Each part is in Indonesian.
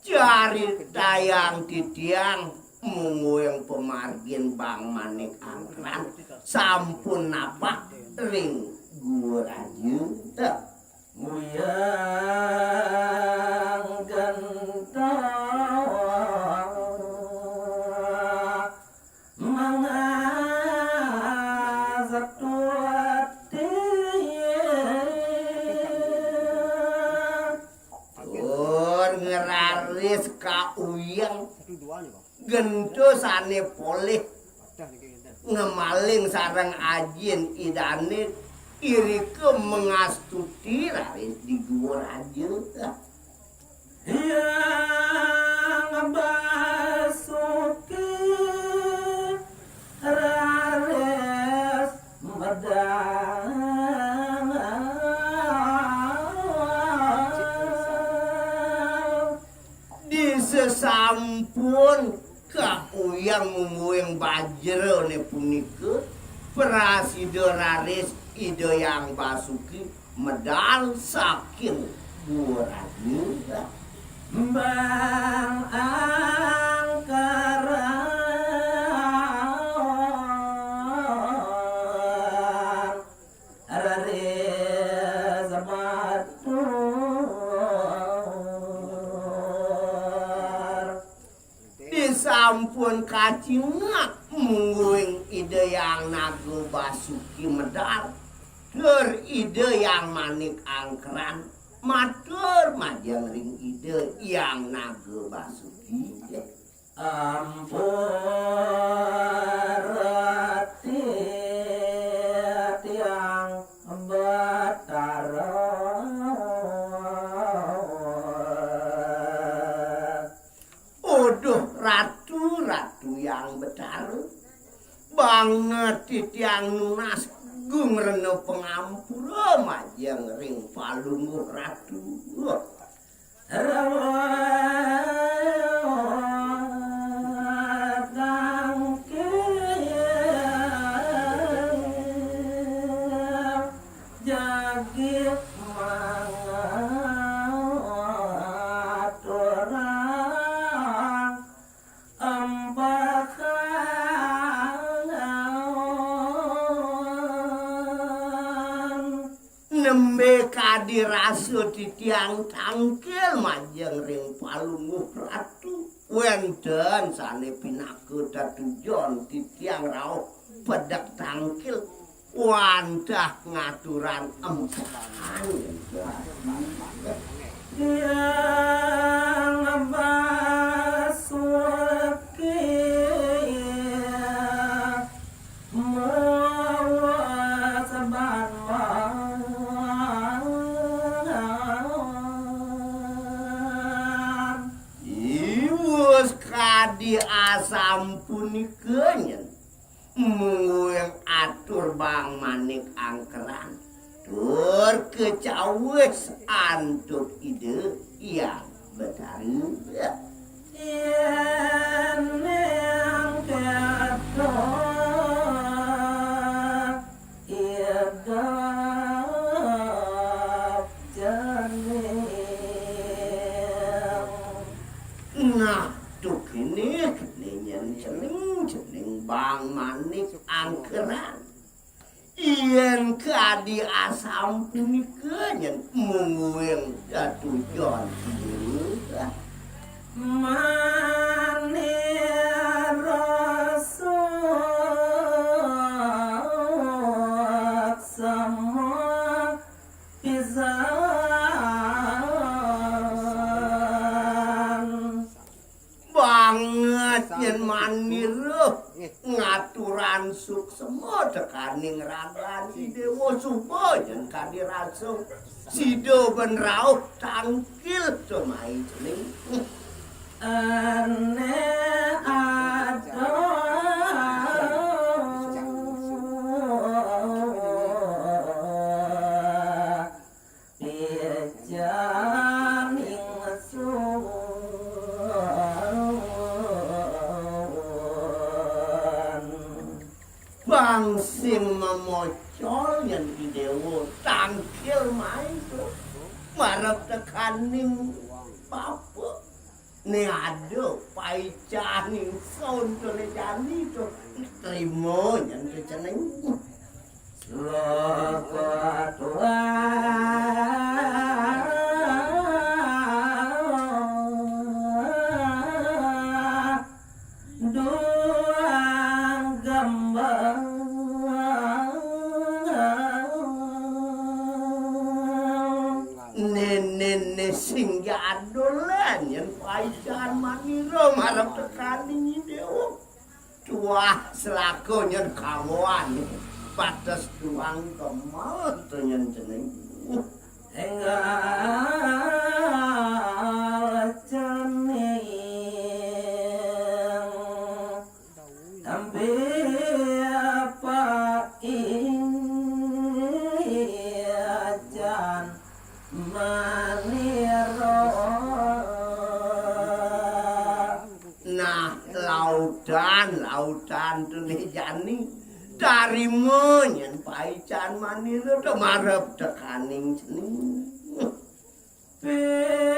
Cari dayang titiang mungguing pemargin Bang Manik Angkran sampun napak ring guraju nguyang gentong mengazak tuati ngeraris ka uyang gendosane poleh ngemaling sareng ajin idane irike mengastuti raris di dhuwur aja yang basuki raris medang sesampun kakuyang mungguing bajro ne punika prasido raris ide yang basuki medal saking burani Bang Angkaran raris batu sampun kacingak mungguing ide yang nago basuki medal dur ide yang Manik Angkran matur majeng ring ide yang nago basuki amperati tiang batara ratu yang betar banget titiang nunas gung reno pengampura majeng ring palunguh ratu jagit nembe kadiraso titiang tangkil majeng ring palunguh ratu wenten sane pinaku datujon titiang rauh pedak tangkil wandah ngaturan empan yang basuki di asam punikeun mungguing atur Bang Manik Angkran tur kecawes antuk ide yang betari yen yang kato iedap janing nah ini keninyan cening Bang Manik Angkran yen kadi asam punikeun mungguing datujon manir rasa sama pisan banget yen manir ngaturan suksema tekaning ragan Dewa Suboyen kadiraso sido ben rauh tangkil cemai cening ane ada bang sing memocol yang di dewa tangkil main marap tekaning papa ne ada paicaning sound tole jani to terima yang keceneng selamat sehingga adolan yang paisan maniro marap tekaning dewa tua selakonya kawan patas tuang kemal tenyen jeneng enggal cening tambe apa ajan nah lautan tuh jani dari menyen paican manilo to marep tekaning cening pejan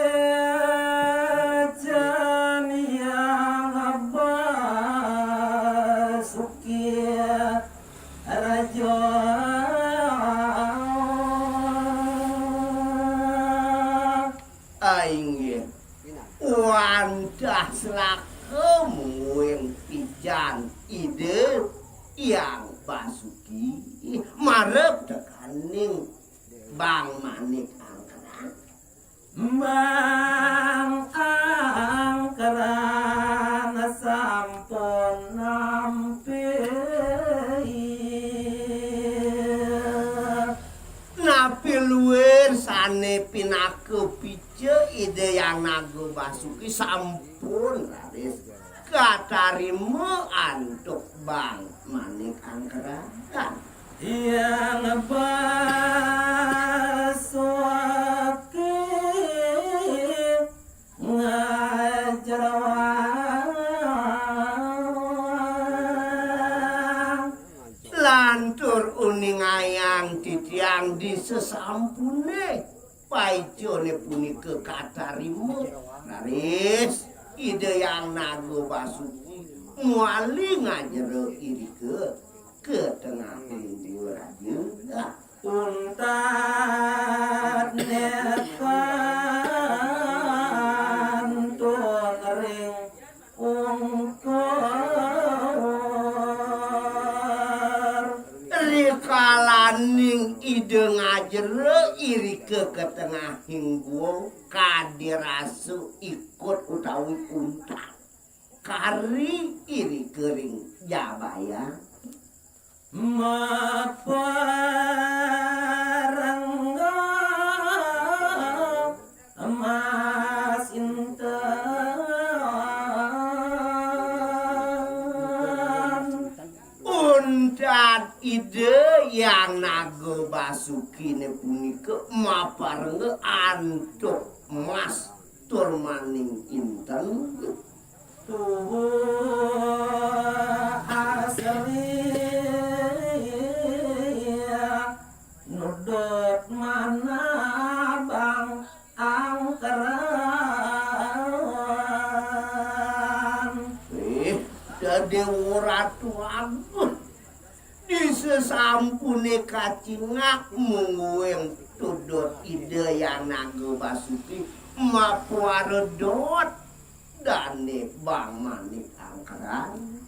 yang basuki raja aing wandah selakemu yang pijan ide yang basuki marep tekaning bang manik angkara bang angkara sampun nampi napi luwer sane pinaku pice ide yang nago basuki sampun laris katarimo antuk bang manik angkerakan yang basuki ngajarwang lantur uning ayang titiang di sesampune paicone punika katarimo laris ide yang nago basuki muali ngajero iri ke tengah pintu raja untat nekan tuan ring ungkor rikalaning ide ngajero iri ke tengah hingguang kadirasu ikut utawi unta kari iri kering jabaya maparangga mas intan untan ide yang nago basuki ne punika maparangga antuk mas turmaning inten asli nudut mana bang angkeran dadi ratu agung di sesampune kacingak mungguing tudut ide yang nago basuki mapuaredot dane bang manik angkeran